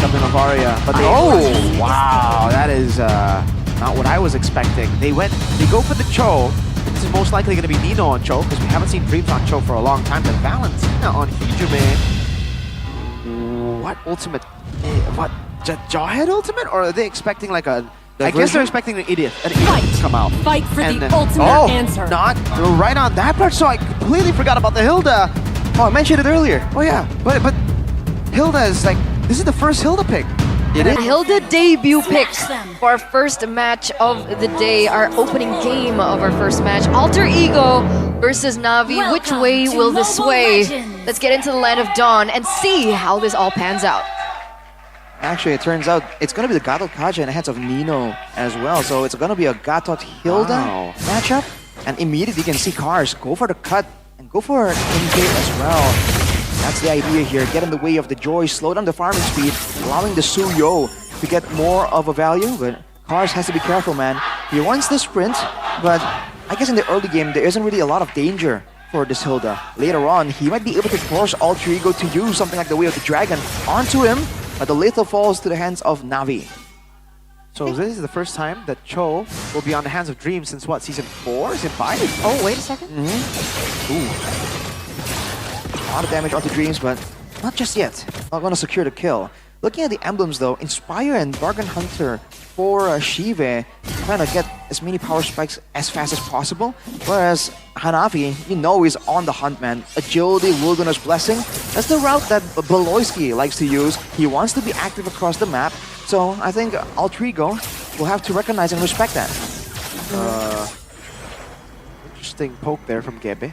up the Navaria, but they... Oh, wow, that is not what I was expecting. They go for the Cho. This is most likely going to be Nino on Cho, because we haven't seen Dreams on Cho for a long time. The Valentina on Hijume. What ultimate? What? Jawhead ultimate? Or are they expecting like a... I guess they're expecting an idiot to come out. Fight for And the then- ultimate answer. Not right on that part, so I completely forgot about the Hilda. Oh, I mentioned it earlier. Oh yeah, but Hilda is like, this is the first Hilda pick. It is. Hilda debut Smash picks them. for our first match of the day, our opening game of our first match. Alter Ego versus Navi. Which Welcome way to will this Mobile sway? Legends. Let's get into the Land of Dawn and see how this all pans out. Actually, it turns out it's going to be the Gatot Kaja in the hands of Nino as well. So it's going to be a Gatot Hilda matchup. And immediately you can see Cars go for the cut and go for an in-game as well. That's the idea here. Get in the way of the Joy, slow down the farming speed, allowing the Suyo to get more of a value. But Cars has to be careful, man. He wants the sprint, but I guess in the early game, there isn't really a lot of danger for this Hilda. Later on, he might be able to force Alter Ego to use something like the Way of the Dragon onto him, but the lethal falls to the hands of Navi. So this is the first time that Cho will be on the hands of Dreams since what, season 4? Season 5? Oh, wait a second. Ooh. A lot of damage onto Dreams, but not just yet. Not gonna secure the kill. Looking at the emblems though, Inspire and Bargain Hunter for Shive trying to get as many power spikes as fast as possible. Whereas Hanafi, you know, is on the hunt, man. Agility, Wilderness Blessing. That's the route that Beloyski likes to use. He wants to be active across the map. So I think Alter Ego will have to recognize and respect that. Interesting poke there from Gebe.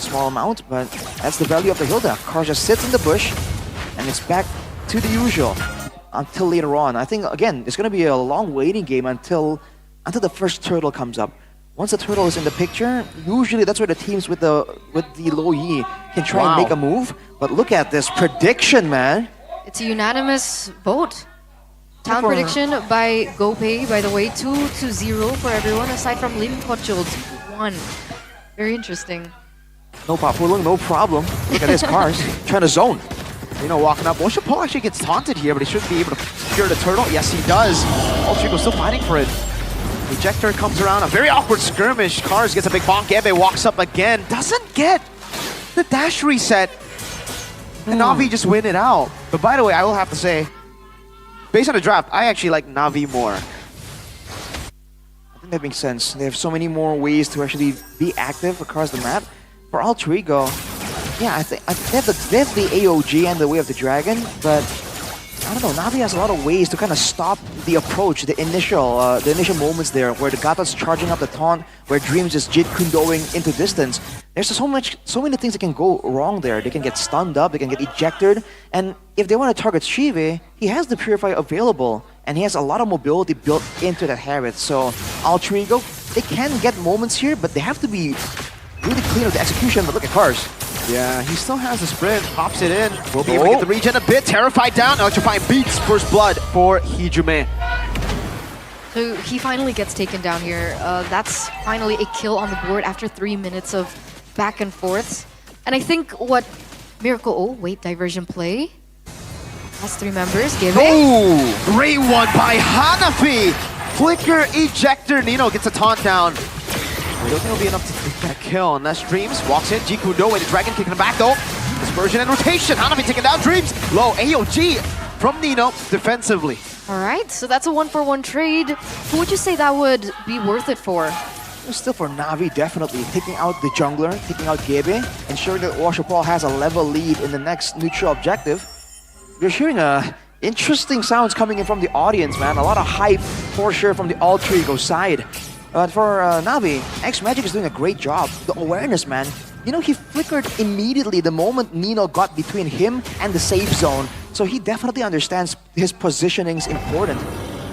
Small amount, but that's the value of the Hilda. Car just sits in the bush, and it's back to the usual until later on. I think, again, it's going to be a long waiting game until the first turtle comes up. Once the turtle is in the picture, usually that's where the teams with the low Yi can try and make a move. But look at this prediction, man. It's a unanimous vote. Town prediction by GoPay, by the way, 2-0 for everyone, aside from Lim Kochul, 2-1. Very interesting. No Papulung, no problem. Look at this, Cars trying to zone. You know, walking up. Washa Paul actually gets taunted here, but he should be able to secure the turtle. Yes, he does. Alter Ego still fighting for it. Ejector comes around. A very awkward skirmish. Cars gets a big bonk. Ebe walks up again. Doesn't get the dash reset. And Navi just win it out. But by the way, I will have to say, based on the draft, I actually like Navi more. I think that makes sense. They have so many more ways to actually be active across the map. For Alter Ego, yeah, I think they have the AOG and the Way of the Dragon, but I don't know. Navi has a lot of ways to kind of stop the approach, the initial moments there, where the Gatot's charging up the taunt, where Dreams is Jit Kundoing into distance. There's so many things that can go wrong there. They can get stunned up, they can get ejected, and if they want to target Shive, he has the Purify available, and he has a lot of mobility built into that habit. So Alter Ego, they can get moments here, but they have to be really clean with the execution. But look at Cars. Yeah, he still has the sprint, pops it in. Will be able to get the regen a bit. Terrified down. Electrifying beats first blood for Hijume. So he finally gets taken down here. That's finally a kill on the board after 3 minutes of back and forths. And I think what Miracle... Oh, wait, diversion play. That's 3 members. Give it. Oh, great one by Hanafi. Flicker ejector. Nino gets a taunt down. I don't think it'll be enough to take that kill unless Dreams walks in. Jikudo with the Dragon kicking him back though. Dispersion and rotation. Hanafi taking down Dreams. Low AOG from Nino defensively. Alright, so that's a 1-for-1 trade. Who would you say that would be worth it for? Still for Navi, definitely. Taking out the jungler, taking out Gebe, ensuring that Washer Paul has a level lead in the next neutral objective. You're hearing interesting sounds coming in from the audience, man. A lot of hype for sure from the Alter Ego side. But for Navi, X-Magic is doing a great job. The awareness, man. You know, he flickered immediately the moment Nino got between him and the safe zone. So he definitely understands his positioning is important.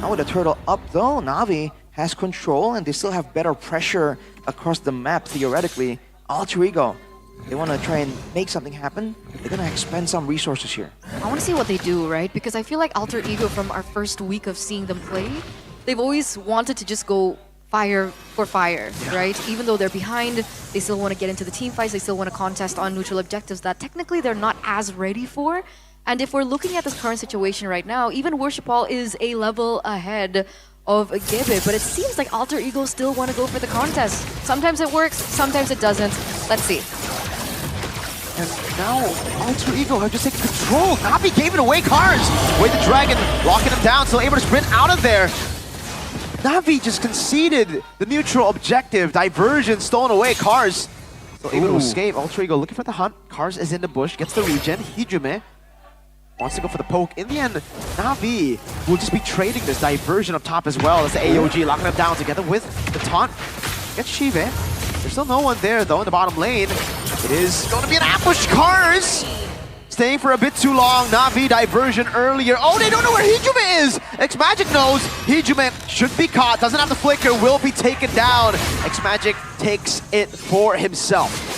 Now with the turtle up though, Navi has control and they still have better pressure across the map theoretically. Alter Ego, they want to try and make something happen. They're going to expend some resources here. I want to see what they do, right? Because I feel like Alter Ego from our first week of seeing them play, they've always wanted to just go fire for fire, right? Even though they're behind, they still want to get into the team fights, they still want to contest on neutral objectives that technically they're not as ready for And if we're looking at this current situation right now, even Worship Hall is a level ahead of Gebe, but it seems like Alter Ego still want to go for the contest. Sometimes it works, sometimes it doesn't. Let's see. And now Alter Ego have just taken control. Navi gave it away. Cars with the dragon, locking him down, still able to sprint out of there. Navi just conceded the neutral objective. Diversion stolen away. Cars still able to escape. Alter Ego looking for the hunt. Cars is in the bush, gets the regen. Hijume wants to go for the poke. In the end, Navi will just be trading this diversion up top as well as the AOG locking him down together with the taunt. Gets Shive. There's still no one there though in the bottom lane. It is going to be an ambush. Cars staying for a bit too long. Navi diversion earlier. Oh, they don't know where Hijume is. X-Magic knows. Hijume should be caught. Doesn't have the flicker. Will be taken down. X-Magic takes it for himself.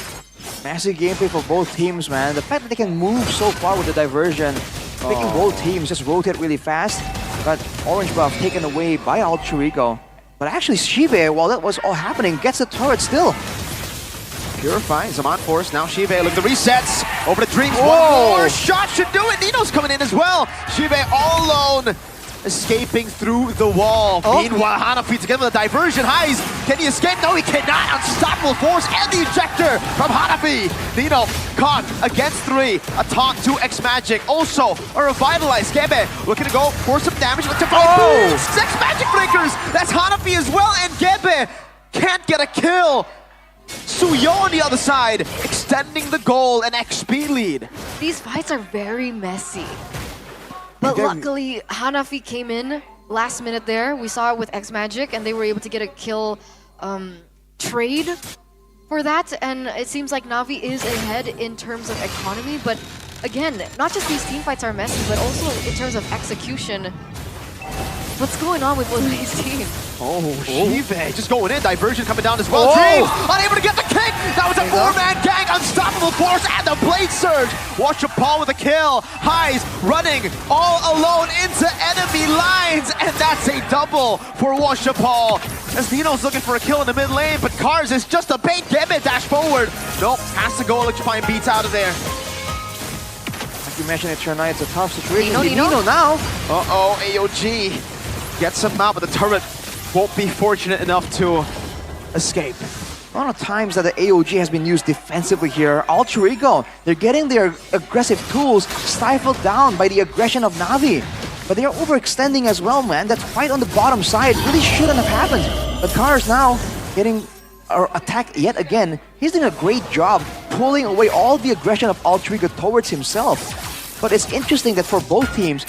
Massive gameplay for both teams, man. The fact that they can move so far with the diversion, making both teams just rotate really fast. Got orange buff taken away by Alter Ego. But actually, Shive, while that was all happening, gets the turret still. Purify, Zaman Force, now Shive, look at the resets, over the Dreams, Whoa. one more shot should do it, Nino's coming in as well. Shive all alone, escaping through the wall. Meanwhile, Hanafi together with the diversion, Highs, can he escape? No, he cannot, unstoppable force and the ejector from Hanafi. Nino caught against 3, a taunt to X-Magic, also a revitalized Gebe, looking to go for some damage, look to find X-Magic breakers, that's Hanafi as well, and Gebe can't get a kill. Suyo on the other side, extending the goal and XP lead. These fights are very messy. But luckily, Hanafi came in last minute there. We saw it with X-Magic, and they were able to get a kill trade for that. And it seems like Navi is ahead in terms of economy. But again, not just these team fights are messy, but also in terms of execution. What's going on with both of these teams? Shive just going in, diversion coming down as well. Dreams unable to get the kick. That was a 4-man gang, unstoppable force, and the blade surge. Watch Paul with a kill. Highs running all alone into enemy lines, and that's a double for Wash Paul. As Nino's looking for a kill in the mid lane, but Cars is just a bait. Gebe dash forward. Nope, has to go electrifying beats out of there. Like you mentioned, it's a tough situation. Nino now. AOG gets him out, but the turret won't be fortunate enough to escape. A lot of times that the AOG has been used defensively here. Alter Ego, they're getting their aggressive tools stifled down by the aggression of Navi. But they are overextending as well, man. That fight on the bottom side really shouldn't have happened. But Cars now getting attacked yet again. He's doing a great job pulling away all the aggression of Alter Ego towards himself. But it's interesting that for both teams,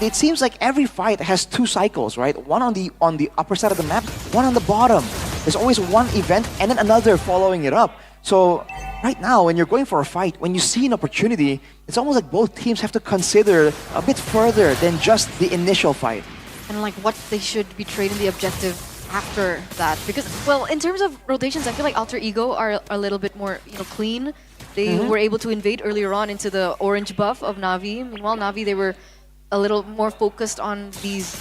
it seems like every fight has 2 cycles, right? One on the upper side of the map, one on the bottom. There's always one event and then another following it up. So right now, when you're going for a fight, when you see an opportunity, it's almost like both teams have to consider a bit further than just the initial fight. And like what they should be trading the objective after that. Because, well, in terms of rotations, I feel like Alter Ego are a little bit more, clean. They were able to invade earlier on into the orange buff of Navi. Meanwhile, Navi, they were a little more focused on these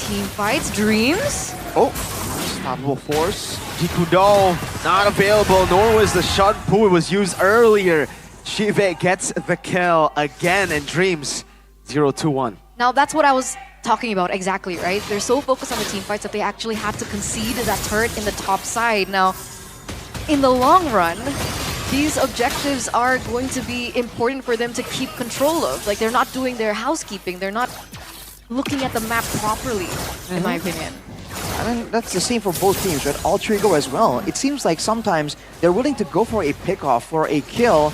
team fights. Dreams? Unstoppable force. Jikudo not available, nor was the Shunpu. It was used earlier. Shive gets the kill again, and Dreams 0-2-1. Now, that's what I was talking about exactly, right? They're so focused on the team fights that they actually had to concede that turret in the top side. Now, in the long run, these objectives are going to be important for them to keep control of. Like, they're not doing their housekeeping. They're not looking at the map properly, in my opinion. I mean, that's the same for both teams, right? Alter Ego as well. It seems like sometimes they're willing to go for a pick-off, for a kill,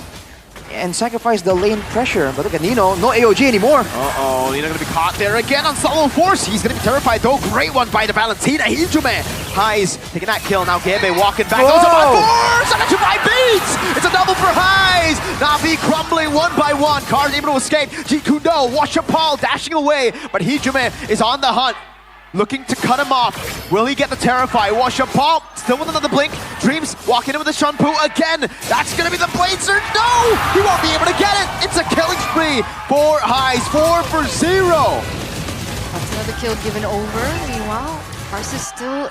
and sacrifice the lane pressure. But look at Nino, no AOG anymore. Nino gonna be caught there again on solo force. He's gonna be terrified though. Great one by the Valentina. Hijume. Highs taking that kill. Now Gebe walking back. Goes up force. Electrify beats. It's a double for Highs. Navi crumbling one by one. Cars able to escape. Jikudo, Washa Paul dashing away. But Hijume is on the hunt. Looking to cut him off. Will he get the Terrify? Washa Paul still with another blink. Dreams walking in with the Shunpu again. That's going to be the Blade Surge. No! He won't be able to get it. It's a killing spree for Highs. 4 for 0. That's another kill given over. Meanwhile, Cars is still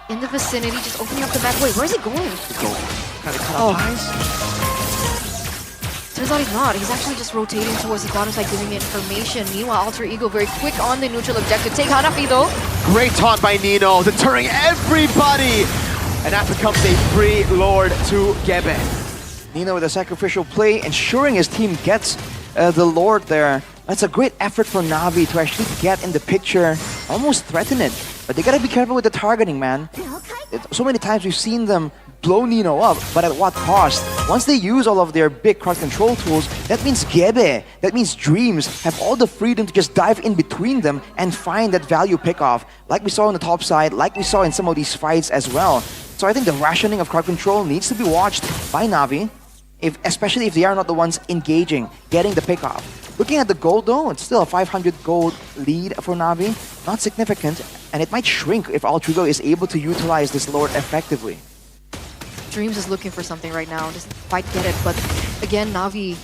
in the vicinity, just opening up the map. Wait, where's he going? Kind of cut off Highs. turns out he's not. He's actually just rotating towards the bottom side, giving information. Meanwhile, Alter Ego very quick on the neutral objective. Take Hanafi though. Great taunt by Nino, deterring everybody. And that becomes a free Lord to Gebe. Nino with a sacrificial play, ensuring his team gets the Lord there. That's a great effort for Navi to actually get in the picture, almost threaten it. But they gotta be careful with the targeting, man. So many times we've seen them blow Nino up, but at what cost? Once they use all of their big cross control tools, that means Gebe, that means Dreams have all the freedom to just dive in between them and find that value pickoff, like we saw on the top side, like we saw in some of these fights as well. So I think the rationing of crowd control needs to be watched by Navi, especially if they are not the ones engaging, getting the pickoff. Looking at the gold though, it's still a 500 gold lead for Navi. Not significant, and it might shrink if Alter Ego is able to utilize this Lord effectively. Dreams is looking for something right now, doesn't quite get it, but again, Navi,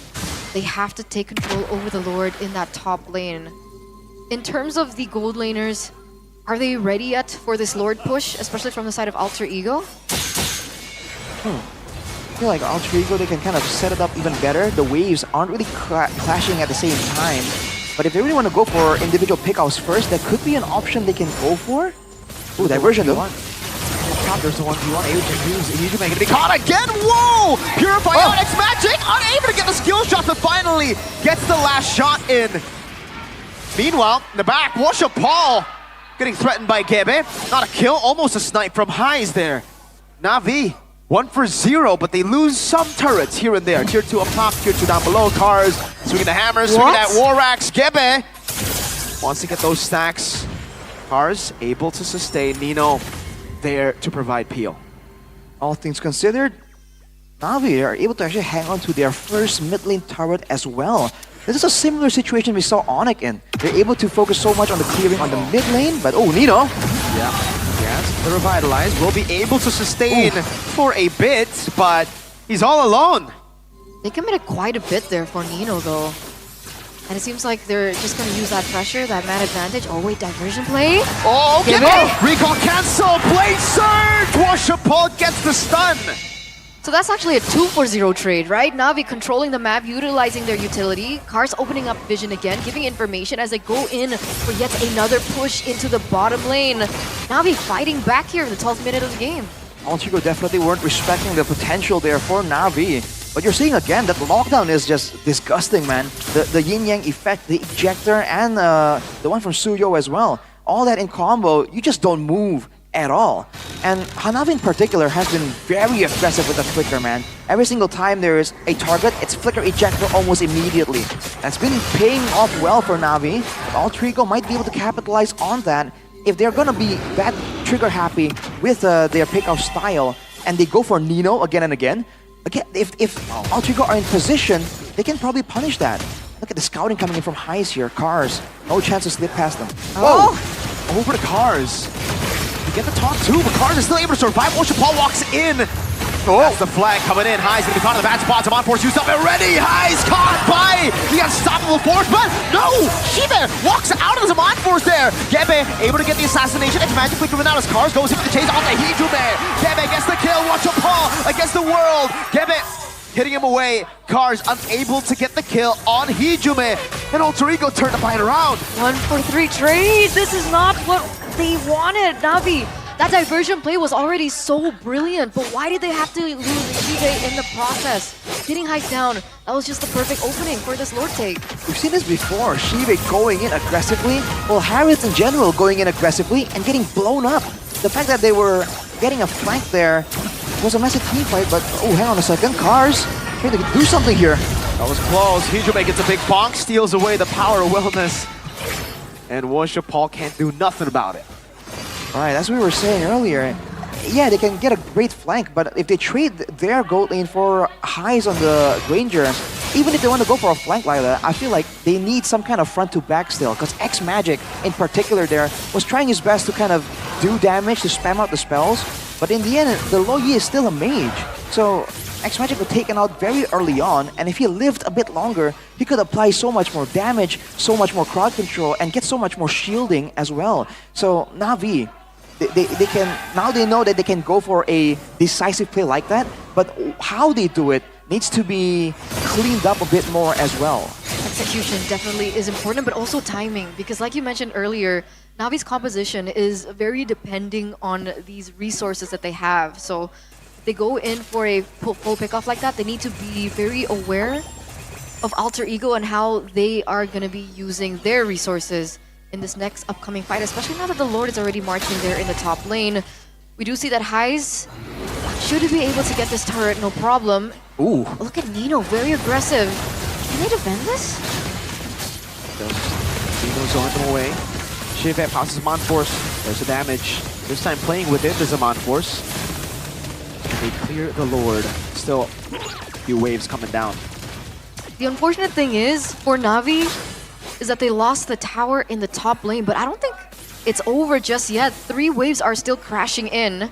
they have to take control over the Lord in that top lane. In terms of the gold laners, are they ready yet for this Lord push, especially from the side of Alter Ego? I feel like Alter Ego, they can kind of set it up even better. The waves aren't really clashing at the same time. But if they really want to go for individual pickoffs first, that could be an option they can go for. Ooh, diversion though. There's the 1v1. Hyujume gonna be caught again. Whoa! Purify out X Magic, unable to get the skill shot, but finally gets the last shot in. Meanwhile, in the back, Washa Paul getting threatened by Gebe. Not a kill, almost a snipe from Highs there. Navi, 1 for 0, but they lose some turrets here and there. Tier 2 up top, Tier 2 down below. Cars swinging the hammers, swinging that War Axe. Gebe wants to get those stacks. Cars able to sustain. Nino there to provide peel. All things considered, Navi are able to actually hang on to their first mid lane turret as well. This is a similar situation we saw Onyx in. They're able to focus so much on the clearing on the mid lane, but oh, Nino. Yeah, yes, the Revitalize will be able to sustain for a bit, but he's all alone. They committed quite a bit there for Nino though. And it seems like they're just going to use that pressure, that man advantage. Oh wait, diversion play? Oh, Give Gebe! it! Recall cancel! Blade Surge! Washa Paul gets the stun! So that's actually a 2 for 0 trade, right? Navi controlling the map, utilizing their utility. Cars opening up vision again, giving information as they go in for yet another push into the bottom lane. Navi fighting back here in the 12th minute of the game. Alter Ego definitely weren't respecting the potential there for Navi. But you're seeing again that lockdown is just disgusting, man. The yin-yang effect, the ejector, and the one from Suyo as well. All that in combo, you just don't move at all. And Hanavi in particular has been very aggressive with the flicker, man. Every single time there is a target, it's flicker ejector almost immediately. That's been paying off well for Navi. But Alter Ego might be able to capitalize on that if they're gonna be that trigger happy with their pickoff style and they go for Nino again and again. Again, if Alter Ego are in position, they can probably punish that. Look at the scouting coming in from Highs here. Cars, no chance to slip past them. Whoa! Over to Cars. They get the top two, but Cars is still able to survive. Washa Paul walks in. That's the flag coming in. Highs gonna be caught in the bad spots. I'm on force, use up already. Highs caught by the unstoppable force, but no! Shiva walks out of the Zaman force there. Gebe able to get the assassination. It's magically driven out as Cars goes into the chase onto Hyujume. Gebe gets the kill. Washa Paul against the world. Gebe hitting him away. Cars unable to get the kill on Hyujume. And Alter Ego turned the fight around. 1 for 3 trade. This is not what they wanted, Navi. That diversion play was already so brilliant, but why did they have to lose Shive in the process? Getting hyped down, that was just the perfect opening for this Lord take. We've seen this before, Shive going in aggressively, well, Harriet in general going in aggressively and getting blown up. The fact that they were getting a flank there was a massive team fight, but oh, hang on a second, Cars trying to do something here. That was close. Hyujume gets a big bonk, steals away the power of wellness. And Washa Paul can't do nothing about it. Alright, as we were saying earlier, yeah, they can get a great flank, but if they trade their gold lane for Highs on the Ranger, even if they want to go for a flank like that, I feel like they need some kind of front to back still, because X Magic in particular there was trying his best to kind of do damage, to spam out the spells, but in the end, the Lo Yi is still a mage, so X Magic was taken out very early on, and if he lived a bit longer, he could apply so much more damage, so much more crowd control, and get so much more shielding as well. So Navi, they can now they know that they can go for a decisive play like that, but how they do it needs to be cleaned up a bit more as well. Execution definitely is important, but also timing. Because like you mentioned earlier, Navi's composition is very depending on these resources that they have. So if they go in for a full pickoff like that, they need to be very aware of Alter Ego and how they are going to be using their resources in this next upcoming fight, especially now that the Lord is already marching there in the top lane. We do see that Highs should be able to get this turret, no problem. Ooh. Look at Nino, very aggressive. Can they defend this? Nino zoning them away. Shivet passes Zaman Force. There's the damage. This time playing with it, the Zaman Force. They clear the Lord. Still, a few waves coming down. The unfortunate thing is, for Navi, is that they lost the tower in the top lane, but I don't think it's over just yet. 3 waves are still crashing in.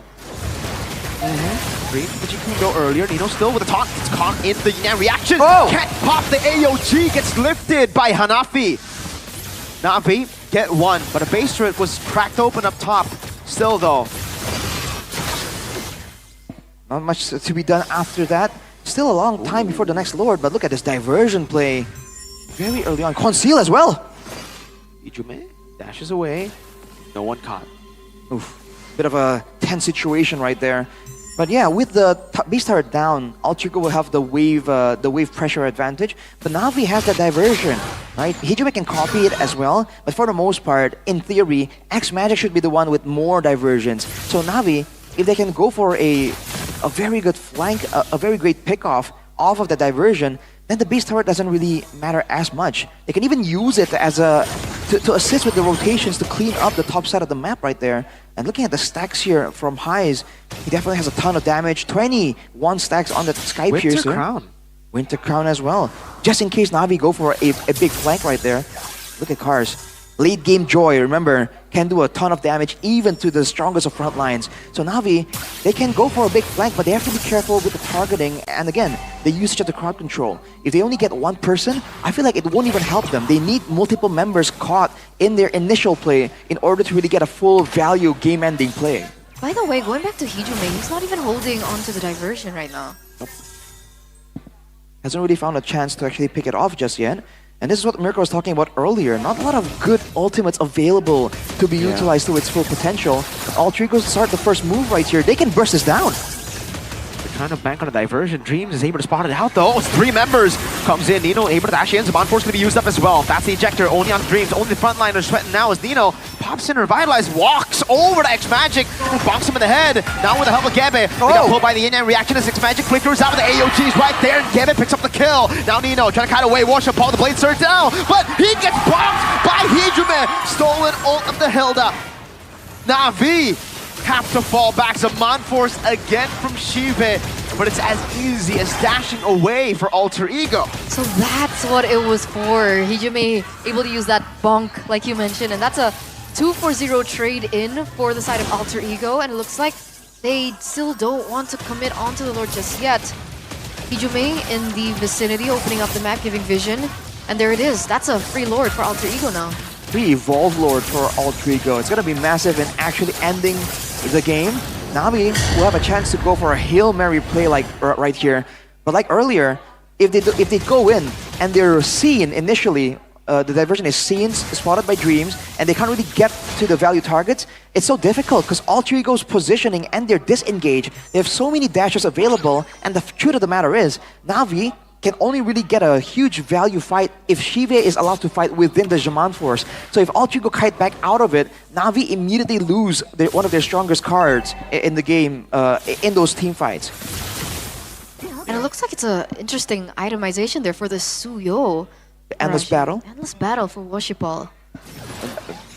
Great, but you can go earlier. Nino still with a taunt. It's caught in the Yan reaction. Oh! Can't pop the AOG. Gets lifted by Hanafi. Navi get one, but a base turret was cracked open up top. Still though, Not much to be done after that. Still a long time before the next Lord, but look at this diversion play. Very early on. Conceal as well. Ijume dashes away. No one caught. Oof. Bit of a tense situation right there. But yeah, with the base turret down, Alter Ego will have the wave pressure advantage. But Navi has the diversion, right? Hijime can copy it as well, but for the most part, in theory, X Magic should be the one with more diversions. So Navi, if they can go for a very good flank, a very great pickoff off of the diversion, then the base turret doesn't really matter as much. They can even use it as to assist with the rotations to clean up the top side of the map right there. And looking at the stacks here from Highs, he definitely has a ton of damage. 21 stacks on the Sky Winter Piercer. Crown. Winter Crown as well. Just in case Navi go for a big flank right there. Look at Cars. Late game Joy, remember, can do a ton of damage even to the strongest of front lines. So Navi, they can go for a big flank, but they have to be careful with the targeting. And again, the usage of the crowd control. If they only get one person, I feel like it won't even help them. They need multiple members caught in their initial play in order to really get a full value game-ending play. By the way, going back to Hijime, he's not even holding onto the diversion right now. Hasn't really found a chance to actually pick it off just yet. And this is what Mirko was talking about earlier. Not a lot of good ultimates available to be utilized to its full potential. Alter Ego start the first move right here. They can burst this down. They're trying to bank on a diversion. Dreams is able to spot it out though. It's 3 members. Comes in. Nino able to dash in. Zaman Force going to be used up as well. That's the ejector. Only on Dreams. Only the frontliners sweating now as Nino pops in, revitalized, walks over to X Magic, and bonks him in the head. Now with the help of Gebe. They got pulled by the Yin reaction as X Magic flickers out with the AOGs right there, and Gebe picks up the kill. Now Nino trying to cut away. Worship Paul, the blade surge down, but he gets bonked by Hijime. Stolen ult of the Hilda. Navi have to fall back. Zaman Force again from Shive, but it's as easy as dashing away for Alter Ego. So that's what it was for. Hijime able to use that bonk, like you mentioned, and that's a 2-4-0 trade in for the side of Alter Ego, and it looks like they still don't want to commit onto the Lord just yet. Hijime in the vicinity, opening up the map, giving vision, and there it is. That's a free Lord for Alter Ego now. Free Evolve Lord for Alter Ego. It's going to be massive in actually ending the game. Navi will have a chance to go for a Hail Mary play like right here. But like earlier, if they go in and they're seen initially, the diversion is seen, spotted by Dreams, and they can't really get to the value targets, it's so difficult because Alter Ego's positioning and their disengage, they have so many dashes available, and the truth of the matter is, Navi can only really get a huge value fight if Shive is allowed to fight within the Zaman Force. So if Alter Ego kite back out of it, Navi immediately lose one of their strongest cards in the game, in those team fights. And it looks like it's an interesting itemization there for the Suyo. The Endless Battle. Endless Battle for Worshipal.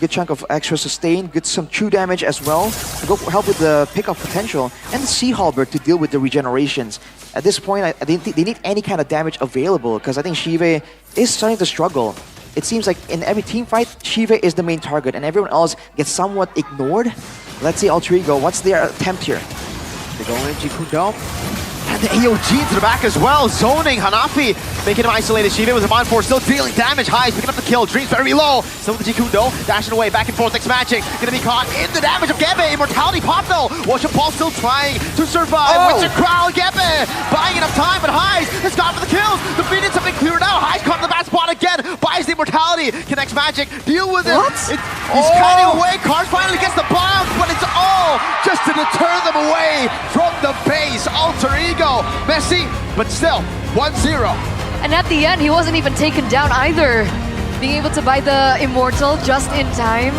Good chunk of extra sustain, get some true damage as well. Go help with the pickoff potential, and the Sea Halberd to deal with the regenerations. At this point, they need any kind of damage available because I think Shive is starting to struggle. It seems like in every team fight, Shive is the main target and everyone else gets somewhat ignored. Let's see Alter Ego, what's their attempt here? They go in, Jikundo. And the AOG into the back as well, zoning Hanafi, making him isolated. Shiva with a Mind Force, still dealing damage. Highs picking up the kill. Dreams very low. Still with the Jikundo, dashing away, back and forth, next matching. Gonna be caught in the damage of Gebe. Immortality pop though. Watch Paul still trying to survive. With the crowd, Gebe buying enough time, but Highs has gone for the kills. The Phoenix have been cleared out. Highs caught in the bad spot again. Buys the Immortality. Connects Magic. Deal with it. What? He's kiting away. Card finally gets the bomb, but it's all just to deter them away from the base. Alter Ego. Messy, but still 1-0. And at the end, he wasn't even taken down either. Being able to buy the Immortal just in time.